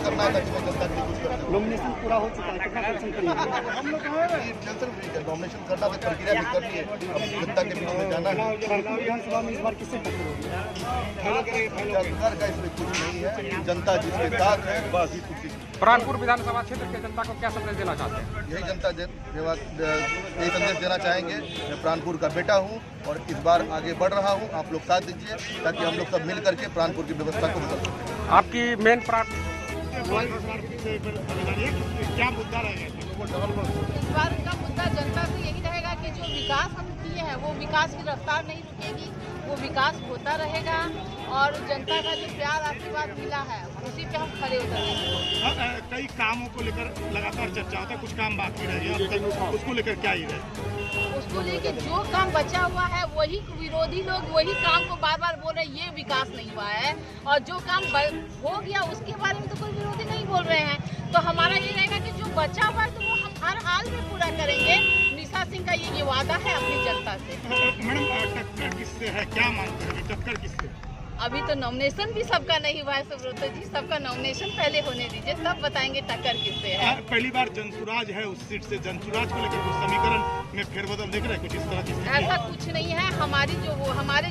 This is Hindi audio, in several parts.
करना है ताकि मैं जनता के लिए कुछ कर सकूं। नॉमिनेशन पूरा हो चुका है, कितना टेंशन फ्री नॉमिनेशन करना तो प्रक्रिया भी कर लिए, अब जनता के बीच में जाना है। विधानसभा में इस बार किससे टक्कर होगी? सरकार का इसमें कुछ नहीं है, जनता जिसके साथ है बस ही कुछ। प्राणपुर विधानसभा क्षेत्र के जनता को क्या संदेश देना चाहते हैं? यही जनता यही संदेश देना चाहेंगे, मैं प्राणपुर का बेटा हूँ और इस बार आगे बढ़ रहा हूँ, आप लोग साथ दीजिए ताकि हम लोग सब मिल करके प्राणपुर की व्यवस्था को बदल सकें। आपकी मेन क्या मुद्दा रहेगा? इस बार उनका मुद्दा जनता से यही रहेगा कि जो विकास हम किए हैं वो विकास की रफ्तार नहीं रुकेगी, वो विकास होता रहेगा और जनता का जो प्यार आशीर्वाद मिला है उसी पे हम खड़े उतरेंगे। कई कामों को लेकर लगातार चर्चा होता है, कुछ काम बाकी रह गए, उसको लेकर क्या ही रहे? उसको लेके जो काम बचा हुआ है वही विरोधी लोग वही काम को बार बार बोल रहे हैं, ये विकास नहीं हुआ है, और जो काम हो गया उसके बारे में तो कोई विरोधी नहीं बोल रहे हैं। तो हमारा ये रहेगा कि जो बचा हुआ है तो वो हम हर हाल में पूरा करेंगे। निशा सिंह का ये वादा है अपनी जनता से। मैडम टक्कर किससे है, क्या मानते हैं टक्कर किससे? अभी तो नॉमिनेशन भी सबका नहीं हुआ है सुब्रत जी, सबका नॉमिनेशन पहले होने दीजिए तब बताएंगे टक्कर किससे है। पहली बार जनसुराज है उस सीट से, जनसुराज को लेकर कुछ समीकरण में फेरबदल देख रहे हैं कुछ इस तरह की? ऐसा कुछ नहीं है, हमारे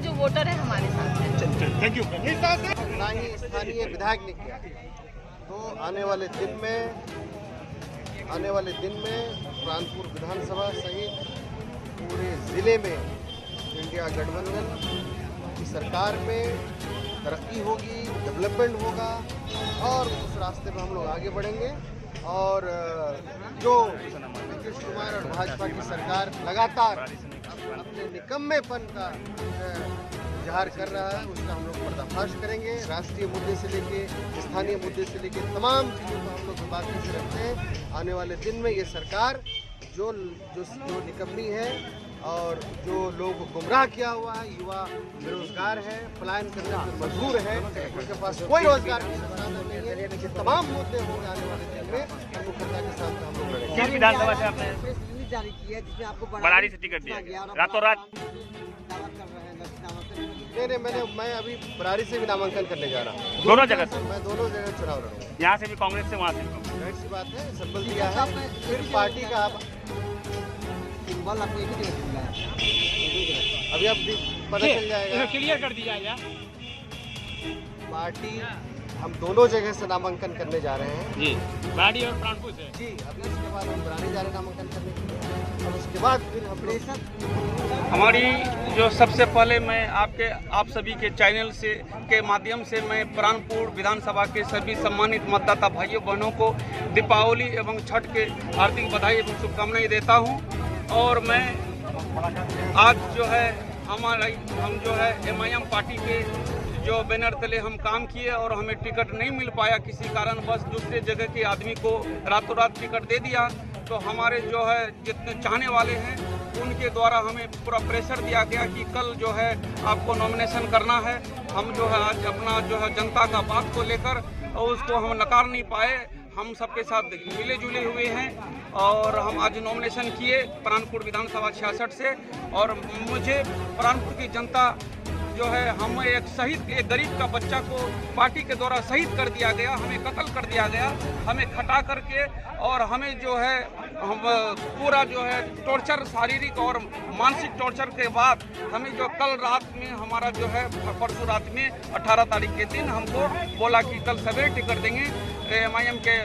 जो वोटर है हमारे साथ है। Thank you. ना ही स्थानीय विधायक ने किया, तो आने वाले दिन में प्राणपुर विधानसभा सहित पूरे जिले में इंडिया गठबंधन की सरकार में तरक्की होगी, डेवलपमेंट होगा और उस रास्ते में हम लोग आगे बढ़ेंगे। और जो नीतीश कुमार और भाजपा की सरकार लगातार अपने निकम्मेपन का इजहार कर रहा है उसका हम लोग पर्दाफाश करेंगे। राष्ट्रीय मुद्दे से लेके स्थानीय मुद्दे से लेके तमाम चीज़ों को हम लोग बाकी से रखते हैं। आने वाले दिन में ये सरकार जो निकम्मी है और जो लोग को गुमराह किया हुआ है, युवा बेरोजगार है, पलायन करने पर मजबूर है, उनके पास कोई रोजगार की संसाधन नहीं है, ये तमाम मुद्दे होंगे आने वाले दिन में अनुकूलता के साथ हम लोग लड़ेंगे। किस विधानसभा से आपने जारी की है जिसमें आपको बरारी से टिकट दिया गया रातों रात? नहीं, मैं अभी बरारी से भी नामांकन करने जा रहा हूँ। दोनों जगह से? मैं दोनों जगह चुनाव लड़ूंगा। यहाँ से भी कांग्रेस से, वहाँ से भी? जाहिर सी बात है, संबल दिया है, फिर पार्टी का बल आपको एक ही जगह मिला है। अभी अब पता चल जाएगा। क्लियर कर दिया गया पार्टी हम दोनों जगह से नामांकन करने जा रहे हैं जी, बरारी और प्राणपुर से जी। अभी इसके बाद हम बरारी जा रहे हैं नामांकन करने के लिए और उसके बाद फिर हम हमारी जो सबसे पहले मैं आप सभी के चैनल से के माध्यम से मैं प्राणपुर विधानसभा के सभी सम्मानित मतदाता भाइयों बहनों को दीपावली एवं छठ के हार्दिक बधाई एवं शुभकामनाएं देता हूं। और मैं आज जो है हम जो है MIM पार्टी के जो बैनर तले हम काम किए और हमें टिकट नहीं मिल पाया किसी कारण, बस दूसरे जगह के आदमी को रातों रात टिकट दे दिया। तो हमारे जो है जितने चाहने वाले हैं उनके द्वारा हमें पूरा प्रेशर दिया गया कि कल जो है आपको नॉमिनेशन करना है। हम जो है आज अपना जो है जनता का बात को लेकर और उसको हम नकार नहीं पाए, हम सबके साथ मिले जुले हुए हैं और हम आज नॉमिनेशन किए प्राणपुर विधानसभा 66 से। और मुझे प्राणपुर की जनता जो है, हम एक गरीब का बच्चा को पार्टी के द्वारा शहीद कर दिया गया, हमें कत्ल कर दिया गया, हमें खटा करके, और हमें जो है हम पूरा जो है टॉर्चर, शारीरिक और मानसिक टॉर्चर के बाद हमें जो कल रात में हमारा जो है परसों रात में 18 तारीख के दिन हमको बोला कि कल सवेरे टिकट देंगे। MIM के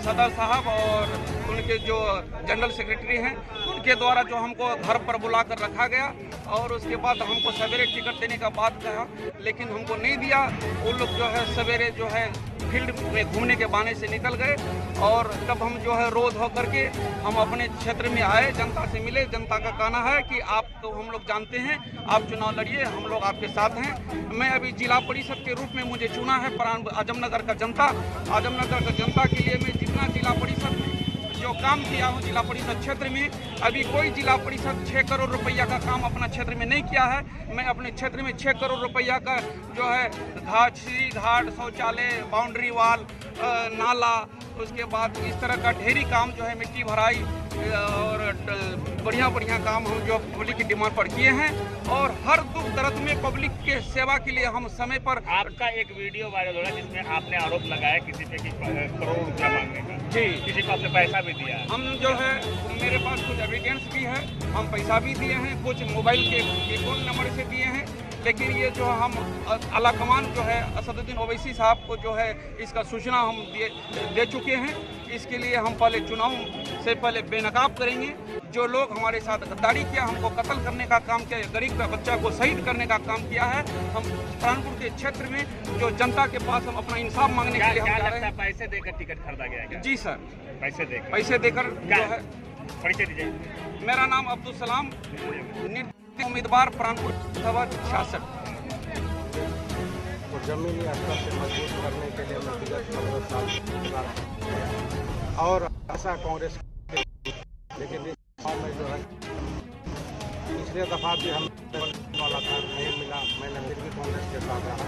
सदर साहब और उनके जो जनरल सेक्रेटरी हैं उनके द्वारा जो हमको घर पर बुला कर रखा गया और उसके बाद हमको सवेरे टिकट देने का बात कहा, लेकिन हमको नहीं दिया। वो लोग जो है सवेरे जो है फील्ड में घूमने के बहाने से निकल गए और तब हम जो है रोध होकर के हम अपने क्षेत्र में आए, जनता से मिले। जनता का कहना है कि आप तो हम लोग जानते हैं, आप चुनाव लड़िए, हम लोग आपके साथ हैं। मैं अभी जिला परिषद के रूप में मुझे चुना है आजमनगर का जनता के लिए मैं जितना जिला परिषद में जो काम किया हूँ जिला परिषद क्षेत्र में, अभी कोई जिला परिषद 6 करोड़ रुपया का काम अपना क्षेत्र में नहीं किया है। मैं अपने क्षेत्र में 6 करोड़ रुपया का जो है घाट, श्री घाट, शौचालय, बाउंड्री वाल, नाला उसके बाद इस तरह का ढेरी काम जो है मिट्टी भराई और बढ़िया बढ़िया काम हम जो पब्लिक की डिमांड पर किए हैं और हर दुख दर्द में पब्लिक के सेवा के लिए हम समय पर। आपका एक वीडियो वायरल हो रहा है जिसमें आपने आरोप लगाया किसी पे कि करोड़ रुपया मांगने का। जी, किसी को आपने पैसा भी दिया। हम जो है मेरे पास कुछ एविडेंस भी है, हम पैसा भी दिए हैं, कुछ मोबाइल के टेलीफोन नंबर से दिए हैं, लेकिन ये जो हम अलाकमान जो है असदुद्दीन ओवैसी साहब को जो है इसका सूचना हम दे चुके हैं। इसके लिए हम पहले चुनाव से पहले बेनकाब करेंगे। जो लोग हमारे साथ गद्दारी किया, हमको कत्ल करने का काम किया, गरीब का बच्चा को शहीद करने का काम किया है, हम प्राणपुर के क्षेत्र में जो जनता के पास हम अपना इंसाफ मांगने के लिए हम जा रहे हैं। पैसे देकर टिकट खरीदा गया क्या? जी सर, पैसे देकर जो है। परिचय दीजिए। मेरा नाम अब्दुल सलाम, उम्मीदवार प्राणपुर सभा 66। तो जमीनी स्तर से मजबूत करने के लिए मैं विगत 15 साल और ऐसा कांग्रेस, लेकिन इस चुनाव में जो है पिछले दफा भी हम वाला था, नहीं मिला, मैंने फिर भी कांग्रेस के साथ रहा।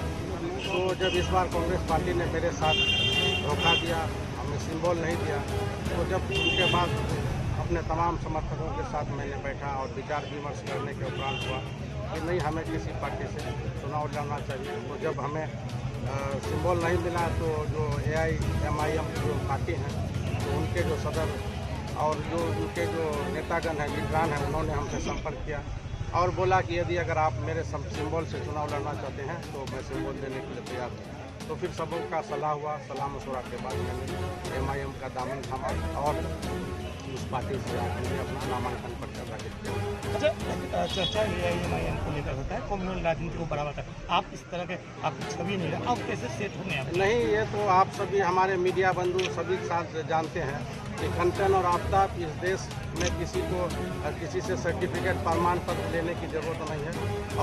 तो जब इस बार कांग्रेस पार्टी ने मेरे साथ धोखा दिया, हमें सिंबल नहीं दिया, तो जब उनके बाद अपने तमाम समर्थकों के साथ मैंने बैठा और विचार विमर्श करने के उपरांत हुआ कि नहीं, हमें किसी पार्टी से चुनाव लड़ना चाहिए। तो जब हमें सिंबल नहीं मिला तो जो AIMIM जो पार्टी हैं, तो उनके जो सदर और जो उनके जो नेतागण हैं, लीडरान हैं, उन्होंने हमसे संपर्क किया और बोला कि यदि अगर आप मेरे सिंबल से चुनाव लड़ना चाहते हैं तो मैं सिंबल देने के लिए तैयार हूँ। तो फिर सबों का सलाह हुआ, सलाह मशवरा के बाद मैंने MIM का दामन थामा और उस पार्टी से आकर अपना नामांकन पत्र दाखिल किया। अच्छा, चर्चा AIMIM को लेकर होता है, कम्युनल राजनीति को बढ़ावा था। आप इस तरह के आपकी छवि नहीं है, आप कैसे सेट होंगे? आप नहीं, ये तो आप सभी हमारे मीडिया बंधु सभी साथ जानते हैं कि खनन और आपदा इस देश में किसी से सर्टिफिकेट प्रमाण पत्र लेने की ज़रूरत नहीं है।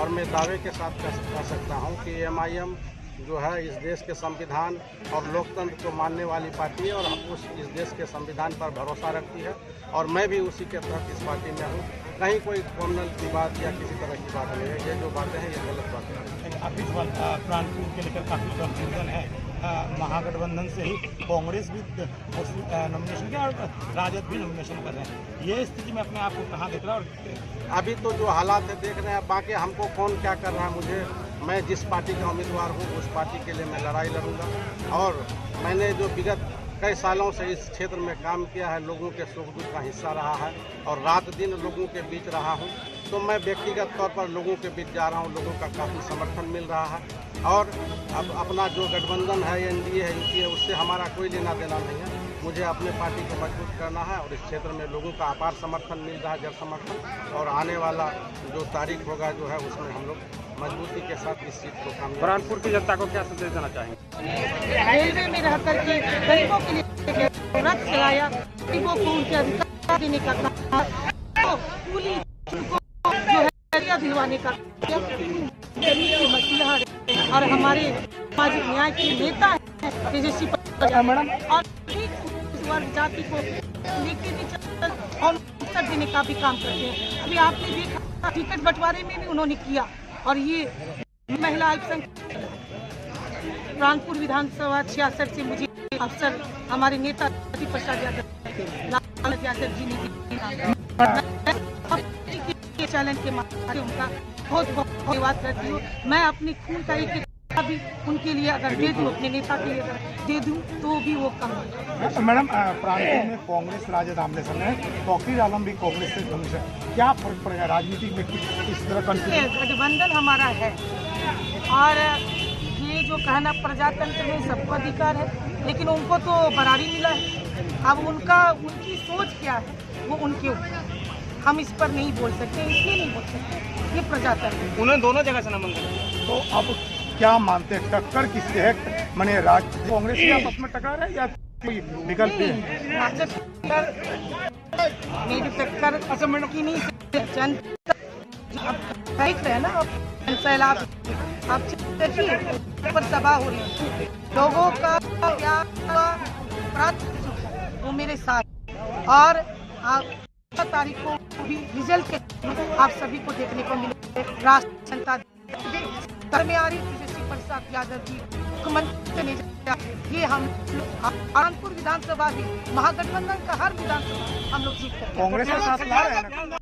और मैं दावे के साथ कह सकता हूँ कि MIM जो है इस देश के संविधान और लोकतंत्र को मानने वाली पार्टी है और इस देश के संविधान पर भरोसा रखती है और मैं भी उसी के तहत इस पार्टी में हूँ। कहीं कोई कम्युनल की बात या किसी तरह की बात नहीं है। ये जो बातें हैं ये गलत बातें हैं। आप इस बार प्राणपुर के लेकर काफ़ी कंफ्यूजन है। महागठबंधन से ही कांग्रेस भी नॉमिनेशन किया और राजद भी नॉमिनेशन कर रहे हैं। ये स्थिति में अपने आप को कहाँ देख रहा है? और अभी तो जो हालात है देख रहे हैं, बाकी हमको कौन क्या कर रहा है, मैं जिस पार्टी का उम्मीदवार हूँ उस पार्टी के लिए मैं लड़ाई लड़ूंगा। और मैंने जो विगत कई सालों से इस क्षेत्र में काम किया है, लोगों के सुख दुख का हिस्सा रहा है और रात दिन लोगों के बीच रहा हूँ, तो मैं व्यक्तिगत तौर पर लोगों के बीच जा रहा हूँ, लोगों का काफ़ी समर्थन मिल रहा है। और अब अपना जो गठबंधन है, NDA है, UPA, उससे हमारा कोई लेना देना नहीं है। मुझे अपने पार्टी को मजबूत करना है और इस क्षेत्र में लोगों का अपार समर्थन मिल रहा है, जन समर्थन, और आने वाला जो तारीख होगा जो है उसमें हम लोग मजबूती के साथ इस सीट को कामयाब। प्राणपुर की जनता को क्या संदेश देना चाहेंगे? रेलवे में रह करके गरीबों के लिए रथ चलाया, गरीबों को उनके अधिकार देने का काम, तो पुलिस को जो है दिलवाने का मसला है। और हमारे सामाजिक न्याय के नेता हैं तेजस्वी मैडम, और वर्ग जाति को लेके भी और उत्तर देने का भी काम करते हैं। अभी आपने देखा टिकट बंटवारे में भी उन्होंने किया। और ये महिला अल्पसंख्यक प्राणपुर विधानसभा 66 से मुझे अवसर हमारे नेता प्रसाद यादव जी ने चैनल के माध्यम से उनका बहुत बहुत धन्यवाद करती हूँ। मैं अपनी खून का एक भी उनके लिए अगर दे दूँ, अपने नेता के लिए अगर दे दूँ तो भी वो कम है। मैडम, प्राणपुर में कांग्रेस राजद आमने सामने है, फकीर आलम भी कांग्रेस से धनुष है, क्या फर्क पड़ेगा राजनीति में? किस तरह गठबंधन हमारा है और ये जो कहना प्रजातंत्र में सबको अधिकार है, लेकिन उनको तो बराबरी मिला है। अब उनकी सोच क्या है वो उनके ऊपर, हम इस पर नहीं बोल सकते, इसलिए नहीं बोल सकते, ये प्रजातंत्र। उन्होंने दोनों जगह से नामांकन। तो अब क्या मानते हैं, टक्कर किससे है? मैंने कांग्रेस की आपस में टक्कर है या कोई विकल्प है? मेरी टक्कर की नहीं, जनता देख रहे हैं ना, सैलाब आप देखिए पर तबाह हो रही है, लोगों का प्यार वो मेरे साथ। और आप तारीख को भी रिजल्ट के आप सभी को देखने को मिले। राष्ट्र जनता घर में आ रही प्रसाद यादव जी मुख्यमंत्री ने ये हम कानपुर विधानसभा भी महागठबंधन का हर विधानसभा हम लोग जीत कर कांग्रेस के साथ ला रहे हैं ना।